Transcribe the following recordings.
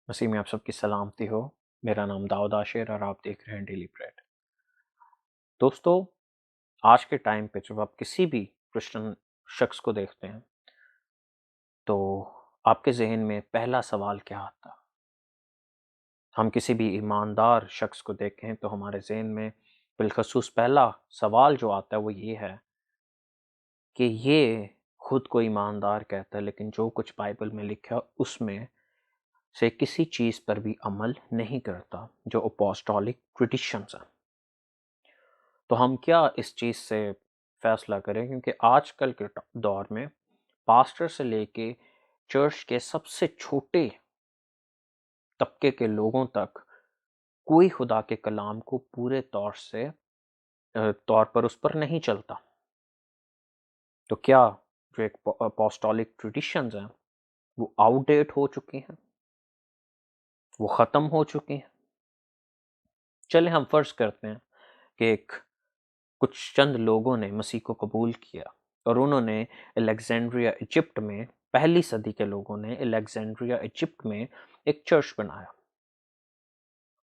मसीह में आप सबकी सलामती हो। मेरा नाम दाऊद आशिर और आप देख रहे हैं डेली ब्रेड। दोस्तों, आज के टाइम पे जब आप किसी भी क्रिश्चियन शख्स को देखते हैं तो आपके जहन में पहला सवाल क्या आता है? हम किसी भी ईमानदार शख्स को देखें तो हमारे जहन में बिलखसूस पहला सवाल जो आता है वो ये है कि ये खुद को ईमानदार कहता है, लेकिन जो कुछ बाइबल में लिखा है उसमें से किसी चीज़ पर भी अमल नहीं करता, जो अपोस्टोलिक ट्रेडिशंस हैं। तो हम क्या इस चीज़ से फैसला करें, क्योंकि आजकल के दौर में पास्टर से लेके चर्च के सबसे छोटे तबके के लोगों तक कोई खुदा के कलाम को पूरे तौर पर उस पर नहीं चलता। तो क्या जो एक अपोस्टोलिक ट्रेडिशंस हैं वो आउटडेट हो चुकी हैं, वो ख़त्म हो चुकी हैं? चले हम फर्ज करते हैं कि कुछ चंद लोगों ने मसीह को कबूल किया और उन्होंने अलेक्जेंड्रिया इजिप्ट में, पहली सदी के लोगों ने अलेक्जेंड्रिया इजिप्ट में एक चर्च बनाया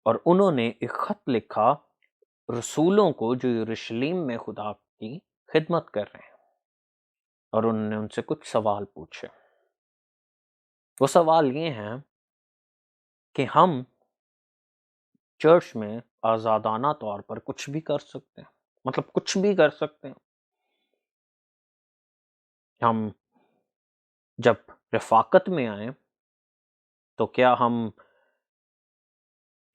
और उन्होंने एक खत लिखा रसूलों को जो यरूशलेम में खुदा की खिदमत कर रहे हैं, और उन्होंने उनसे कुछ सवाल पूछे। वो सवाल ये हैं कि हम चर्च में आज़ादाना तौर पर कुछ भी कर सकते हैं, मतलब कुछ भी कर सकते हैं। हम जब रफ़ाकत में आए तो क्या हम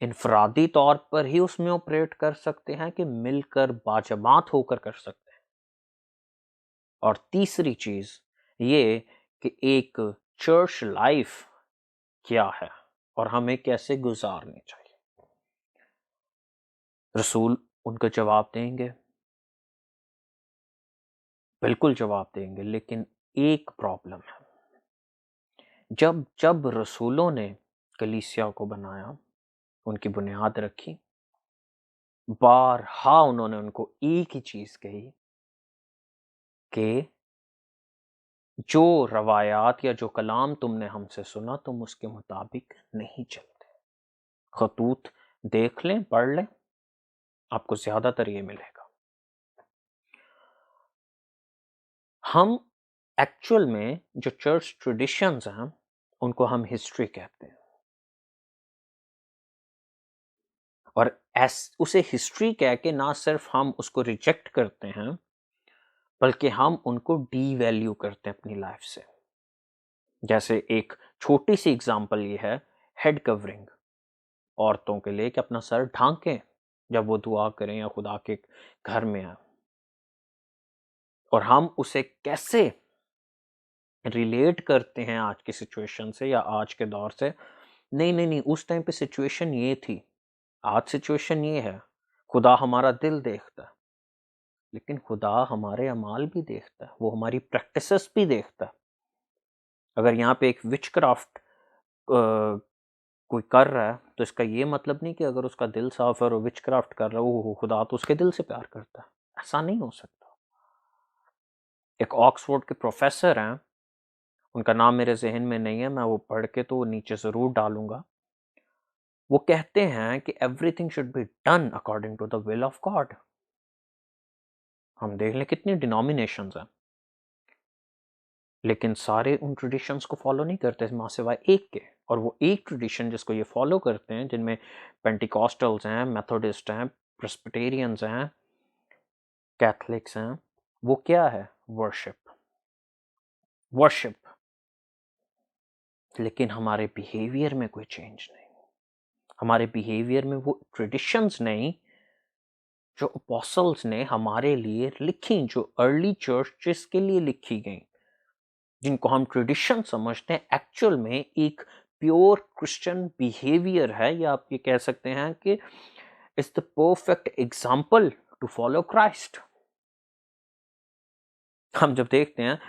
इनफरादी तौर पर ही उसमें ऑपरेट कर सकते हैं कि मिलकर बाजमात होकर कर सकते हैं? और तीसरी चीज ये कि एक चर्च लाइफ क्या है और हमें कैसे गुजारनी चाहिए? रसूल उनको जवाब देंगे, बिल्कुल जवाब देंगे, लेकिन एक प्रॉब्लम है। जब जब रसूलों ने कलीसिया को बनाया, उनकी बुनियाद रखी, बारहा उन्होंने उनको एक ही चीज कही कि जो रवायात या जो कलाम तुमने हमसे सुना तुम उसके मुताबिक नहीं चलते। खतूत देख लें, पढ़ लें, आपको ज्यादातर ये मिलेगा। हम एक्चुअल में जो चर्च ट्रेडिशंस हैं उनको हम हिस्ट्री कहते हैं, और उसे हिस्ट्री कह के ना सिर्फ हम उसको रिजेक्ट करते हैं बल्कि हम उनको डी वैल्यू करते हैं अपनी लाइफ से। जैसे एक छोटी सी एग्जांपल ये है हेड कवरिंग औरतों के लिए, कि अपना सर ढांकें जब वो दुआ करें या खुदा के घर में आए। और हम उसे कैसे रिलेट करते हैं आज की सिचुएशन से या आज के दौर से? नहीं नहीं नहीं, उस टाइम पे सिचुएशन ये थी, आज सिचुएशन ये है। खुदा हमारा दिल देखता है, लेकिन खुदा हमारे अमाल भी देखता है, वो हमारी प्रैक्टिसेस भी देखता है। अगर यहाँ पे एक विच क्राफ्ट कोई कर रहा है तो इसका ये मतलब नहीं कि अगर उसका दिल साफ है और विच क्राफ्ट कर रहा है वो खुदा तो उसके दिल से प्यार करता है। ऐसा नहीं हो सकता। एक ऑक्सफोर्ड के प्रोफेसर हैं, उनका नाम मेरे जहन में नहीं है, मैं वो पढ़ के तो नीचे ज़रूर डालूंगा। वो कहते हैं कि everything should be done according to the will of God. हम देख लें कितनी डिनोमिनेशंस हैं, लेकिन सारे उन ट्रेडिशंस को फॉलो नहीं करते माँ सिवाय एक के। और वो एक ट्रेडिशन जिसको ये फॉलो करते हैं, जिनमें पेंटिकॉस्टल्स हैं, मेथोडिस्ट हैं, प्रेस्बिटेरियंस हैं, कैथलिक्स हैं, वो क्या है? वर्शिप। वर्शिप। लेकिन हमारे बिहेवियर में कोई चेंज नहीं, हमारे बिहेवियर में वो ट्रेडिशंस नहीं जो अपोस्टल्स ने हमारे लिए लिखी, जो अर्ली चर्चेस के लिए लिखी गई, जिनको हम ट्रेडिशन समझते हैं, एक्चुअल में एक प्योर क्रिश्चियन बिहेवियर है, या आप ये कह सकते हैं कि it's the perfect example to follow Christ. हम जब देखते हैं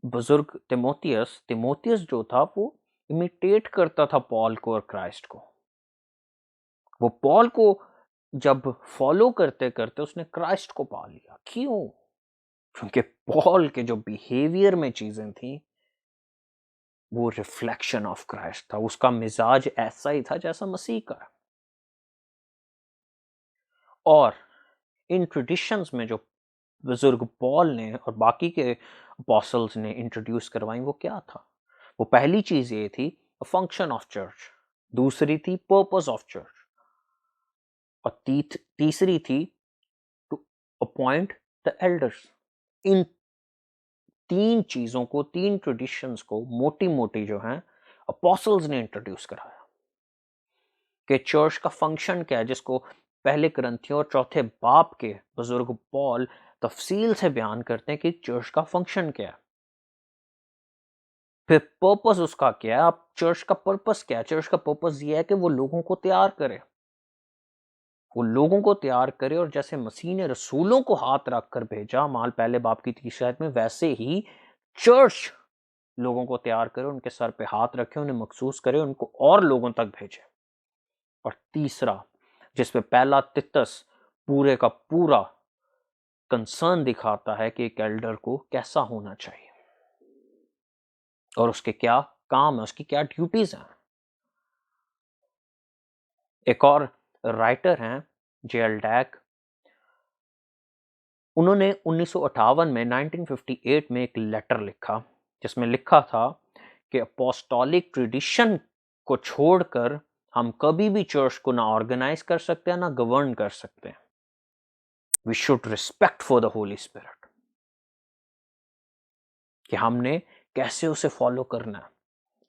बुजुर्ग तिमोथियस जो था वो इमिटेट करता था पॉल को और क्राइस्ट को। वो पॉल को जब फॉलो करते करते उसने क्राइस्ट को पा लिया। क्यों? क्योंकि पॉल के जो बिहेवियर में चीजें थी वो रिफ्लेक्शन ऑफ क्राइस्ट था, उसका मिजाज ऐसा ही था जैसा मसीह का है। और इन ट्रेडिशंस में जो बुजुर्ग पॉल ने और बाकी के अपॉस्टल्स ने इंट्रोड्यूस करवाई वो क्या था? वो पहली चीज ये थी फंक्शन ऑफ चर्च, दूसरी थी पर्पस ऑफ चर्च, और तीसरी थी टू अपॉइंट द एल्डर्स। इन तीन चीजों को, तीन ट्रेडिशंस को मोटी मोटी जो है अपॉस्टल्स ने इंट्रोड्यूस कराया कि चर्च का फंक्शन क्या है, जिसको पहले करंथियों और चौथे बाब के बुजुर्ग पॉल तफसील से बयान करते हैं कि चर्च का फंक्शन क्या है। फिर पर्पस उसका क्या है, आप चर्च का पर्पस क्या है? चर्च का पर्पस ये है कि वो लोगों को तैयार करे, वो लोगों को तैयार करे, और जैसे मसीह ने रसूलों को हाथ रखकर भेजा माल पहले बाप की 30 आयत में, वैसे ही चर्च लोगों को तैयार करे, उनके सर पे हाथ रखे, उन्हें मखसूस करे, उनको और लोगों तक भेजे। और तीसरा, जिसमें पहला तितस पूरे का पूरा कंसर्न दिखाता है कि एक एल्डर को कैसा होना चाहिए और उसके क्या काम है, उसकी क्या ड्यूटीज हैं। एक और राइटर हैं जेएल डैक, उन्होंने 1958 में 1958 में एक लेटर लिखा जिसमें लिखा था कि अपोस्टोलिक ट्रेडिशन को छोड़कर हम कभी भी चर्च को ना ऑर्गेनाइज कर सकते हैं ना गवर्न कर सकते हैं। We should respect for the holy spirit, कि हमने कैसे उसे फॉलो करना है,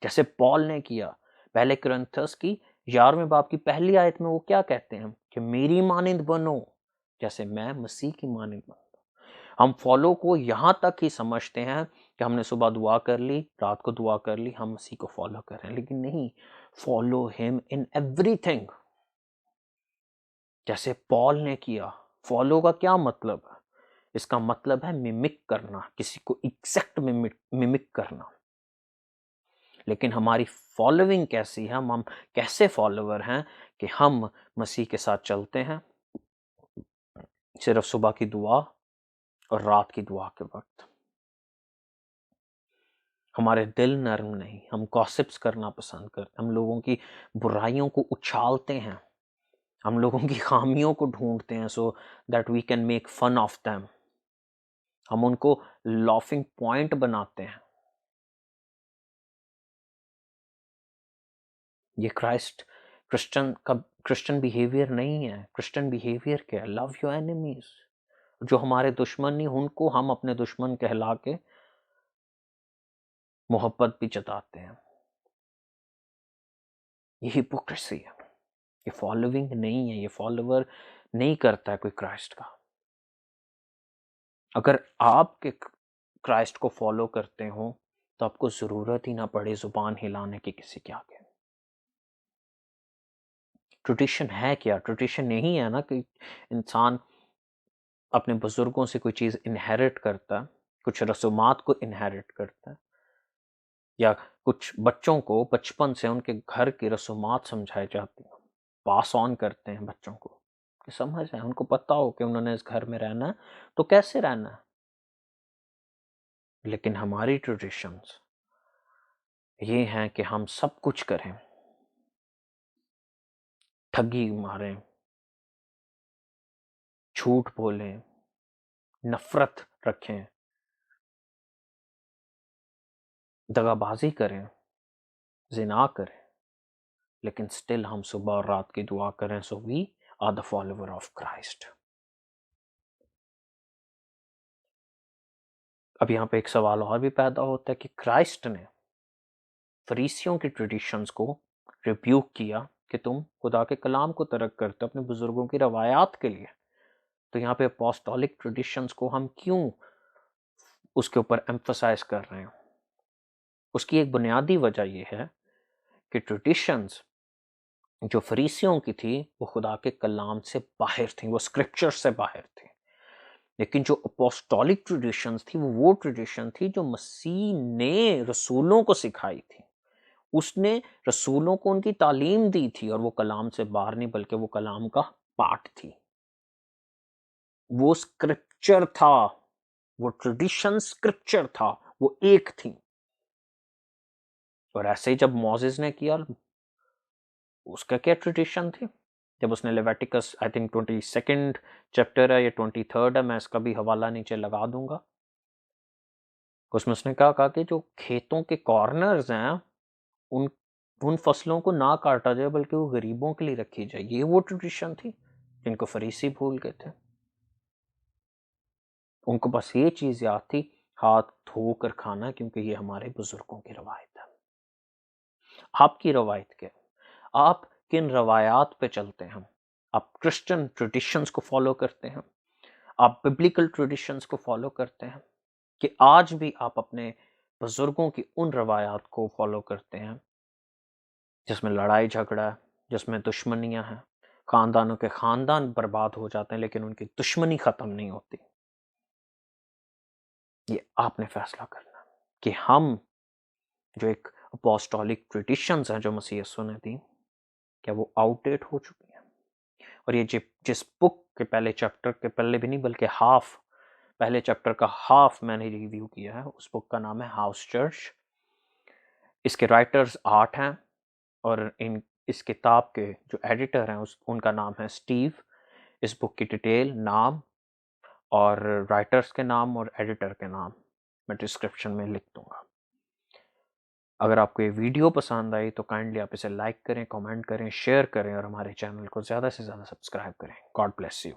जैसे पॉल ने किया। पहले कुरिन्थियों की 11वें बाब की पहली आयत में वो क्या कहते हैं कि मेरी मानिंद बनो जैसे मैं मसीह की मानिंद बनूं। हम फॉलो को यहां तक ही समझते हैं कि हमने सुबह दुआ कर ली, रात को दुआ कर ली, हम मसीह को फॉलो कर रहे हैं, लेकिन नहीं, फॉलो हिम इन एवरीथिंग जैसे पॉल ने किया। फॉलो का क्या मतलब है? इसका मतलब है मिमिक करना, किसी को एग्जैक्ट मिमिक करना। लेकिन हमारी फॉलोइंग कैसी है, हम कैसे फॉलोवर हैं कि हम मसीह के साथ चलते हैं सिर्फ सुबह की दुआ और रात की दुआ के वक्त। हमारे दिल नर्म नहीं, हम गॉसिप्स करना पसंद करते हैं, हम लोगों की बुराइयों को उछालते हैं, हम लोगों की खामियों को ढूंढते हैं so that we can make fun of them, हम उनको लॉफिंग पॉइंट बनाते हैं। ये क्रिश्चियन बिहेवियर नहीं है। क्रिश्चियन बिहेवियर क्या है? Love your enemies. जो हमारे दुश्मन नहीं उनको हम अपने दुश्मन कहला के मोहब्बत भी जताते हैं। ये हिपोक्रेसी है, ये फॉलोइंग नहीं है, ये फॉलोवर नहीं करता है कोई क्राइस्ट का। अगर आप के क्राइस्ट को फॉलो करते हो तो आपको जरूरत ही ना पड़े जुबान हिलाने की किसी के आगे। ट्रेडिशन है क्या? ट्रेडिशन यही है ना कि इंसान अपने बुजुर्गों से कोई चीज इनहेरिट करता है, कुछ रसूमात को इनहेरिट करता है, या कुछ बच्चों को बचपन से उनके घर की रसूमात समझाई जाती है, पास ऑन करते हैं बच्चों को कि समझ है, उनको पता हो कि उन्होंने इस घर में रहना है तो कैसे रहना है। लेकिन हमारी ट्रेडिशंस ये हैं कि हम सब कुछ करें, ठगी मारें, झूठ बोलें, नफरत रखें, दगाबाजी करें, जिना करें, लेकिन स्टिल हम सुबह और रात की दुआ करें। So we are the follower of Christ. अब यहाँ पे एक सवाल और भी पैदा होता है कि क्राइस्ट ने फरीसियों की ट्रेडिशंस को रिब्यूक किया कि तुम खुदा के कलाम को तर्क करते हो अपने बुजुर्गों की रवायात के लिए, तो यहाँ पे अपोस्टोलिक ट्रेडिशंस को हम क्यों उसके ऊपर एम्फसाइज कर रहे हैं? उसकी एक बुनियादी वजह यह है कि ट्रेडिशंस जो फरीसियों की थी वो खुदा के कलाम से बाहर थी, वो स्क्रिप्चर से बाहर थी। लेकिन जो अपोस्टोलिक ट्रेडिशंस थी वो ट्रेडिशन थी जो मसीह ने रसूलों को सिखाई थी। उसने रसूलों को उनकी तालीम दी थी, और वो कलाम से बाहर नहीं बल्कि वो कलाम का पार्ट थी, वो स्क्रिप्चर था, वो ट्रेडिशन स्क्रिप्चर था, वो एक थी। और ऐसे ही जब मोसेस ने किया, उसका क्या ट्रेडिशन थी, जब उसने Leviticus I think 22nd chapter है या 23rd है, मैं इसका भी हवाला नीचे लगा दूंगा, उसमें उसने कहा कि जो खेतों के कॉर्नर्स हैं उन उन फसलों को ना काटा जाए बल्कि वो गरीबों के लिए रखी जाए। ये वो ट्रेडिशन थी जिनको फरीसी भूल गए थे। उनको बस ये चीज याद थी, हाथ धोकर खाना, क्योंकि ये हमारे बुजुर्गों की रवायत है। आपकी रवायत क्या, आप किन रवायात पे चलते हैं? आप क्रिश्चियन ट्रेडिशंस को फॉलो करते हैं, आप बिब्लिकल ट्रेडिशंस को फॉलो करते हैं, कि आज भी आप अपने बुजुर्गों की उन रवायात को फॉलो करते हैं जिसमें लड़ाई झगड़ा है, जिसमें दुश्मनियां हैं, खानदानों के खानदान बर्बाद हो जाते हैं लेकिन उनकी दुश्मनी खत्म नहीं होती? ये आपने फैसला करना है कि हम जो एक अपोस्टोलिक ट्रेडिशंस हैं जो मसीह यीशु ने दी, क्या वो आउटडेट हो चुकी हैं? और ये जिस बुक के पहले चैप्टर के पहले भी नहीं बल्कि पहले चैप्टर का हाफ मैंने रिव्यू किया है, उस बुक का नाम है हाउस चर्च। इसके राइटर्स 8 हैं और इस किताब के जो एडिटर हैं उनका नाम है स्टीव। इस बुक की डिटेल, नाम और राइटर्स के नाम और एडिटर के नाम मैं डिस्क्रिप्शन में लिख दूंगा। अगर आपको ये वीडियो पसंद आई तो काइंडली आप इसे लाइक करें, कमेंट करें, शेयर करें और हमारे चैनल को ज़्यादा से ज़्यादा सब्सक्राइब करें। God bless you.